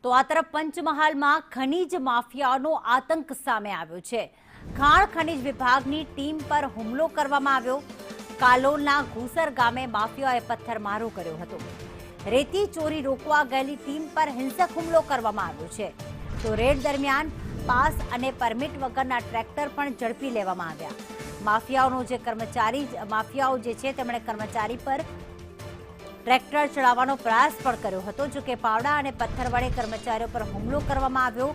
તો આ તરફ પંચમહાલમાં ખનીજ માફિયાનો આતંક સામે આવ્યો છે। ખાણ ખનીજ વિભાગની ટીમ પર હુમલો કરવામાં આવ્યો। કાલોલના ઘુસર ગામે માફિયાએ પથ્થરમારો કર્યો હતો। રેતી ચોરી રોકવા ગયેલી ટીમ પર હિંસક હુમલો કરવામાં આવ્યો છે। તો રેડ દરમિયાન પાસ અને પરમિટ વગરના ટ્રેક્ટર પણ ઝડપી લેવામાં આવ્યા। માફિયાઓ જે છે તેમણે કર્મચારી પર ટ્રેક્ટર ચડાવવાનો પ્રયાસ પણ કર્યો હતો। જો કે પાવડા અને પથ્થર વડે કર્મચારીઓ પર હુમલો કરવામાં આવ્યો।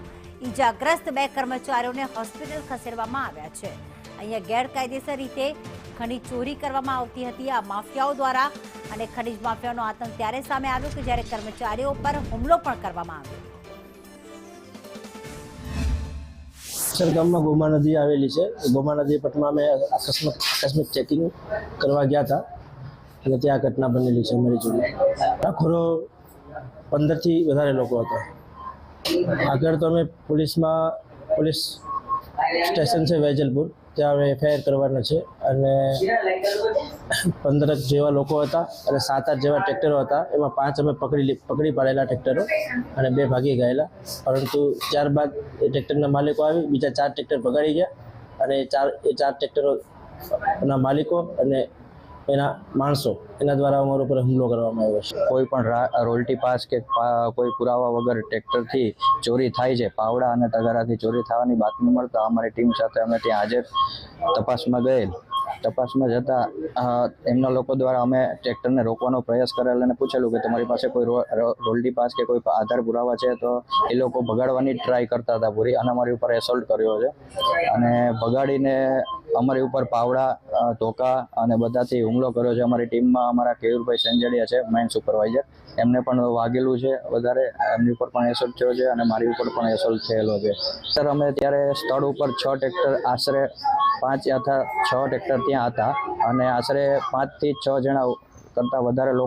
ઈજાગ્રસ્ત 2 કર્મચારીઓને હોસ્પિટલ ખસેડવામાં આવ્યા છે। અહીંયા ગેરકાયદેસર રીતે ખનીજ ચોરી કરવામાં આવતી હતી આ માફિયાઓ દ્વારા, અને ખનીજ માફિયાનો આતંક ત્યારે સામે આવ્યો કે જ્યારે કર્મચારીઓ પર હુમલો પણ કરવામાં આવ્યો। ગામમાં ગોમા નદી આવેલી છે। ગોમા નદી પટમાં અમે આકસ્મિક ચેકિંગ કરવા ગયા હતા અને ત્યાં ઘટના બનેલી છે અમારી જોડે। આખરો 15 થી વધારે લોકો હતા। આગળ તો અમે પોલીસ સ્ટેશન છે વેજલપુર, ત્યાં અમે FIR કરવાના છે અને 15 જેવા લોકો હતા અને 7-8 જેવા ટ્રેક્ટરો હતા। એમાં 5 અમે પકડી પાડેલા ટ્રેક્ટરો અને 2 ભાગી ગયેલા, પરંતુ ત્યારબાદ એ ટ્રેક્ટરના માલિકો આવી બીજા 4 ટ્રેક્ટર ભગાડી ગયા અને એ 4 ટ્રેક્ટરોના માલિકો અને એના માણસો એના દ્વારા અમારા ઉપર હુમલો કરવામાં આવ્યો છે। કોઈ પણ રોયલ્ટી પાસ કે કોઈ પુરાવા વગર ટ્રેક્ટરથી ચોરી થાય છે, પાવડા અને તગારાથી ચોરી થવાની બાતમી મળતા અમારી ટીમ સાથે અમે ત્યાં હાજર તપાસમાં ગયેલ। તપાસમાં જતા એમના લોકો દ્વારા અમે ટ્રેક્ટરને રોકવાનો પ્રયાસ કરેલ અને પૂછેલું કે તમારી પાસે કોઈ રોયલ્ટી પાસ કે કોઈ આધાર પુરાવા છે, તો એ લોકો ભગાડવાની ટ્રાય કરતા હતા પૂરી, અને અમારી ઉપર એસોલ્ટ કર્યો છે અને ભગાડીને અમારી ઉપર પાવડા, ધોકા અને બધાથી હુમલો કર્યો છે। અમારી ટીમમાં અમારા કેયુરભાઈ સંજડિયા છે, માઇન સુપરવાઇઝર, એમને પણ વાગેલું છે વધારે, એમની ઉપર પણ એસોલ્ટ થયો છે અને મારી ઉપર પણ એસોલ્ટ થયેલો છે। સર અમે ત્યારે સ્થળ ઉપર 6 ટ્રેક્ટર, આશરે 5 અથવા 6 ટ્રેક્ટર ત્યાં હતા અને આશરે 5 થી 6 જણા કરતાં વધારે લોકો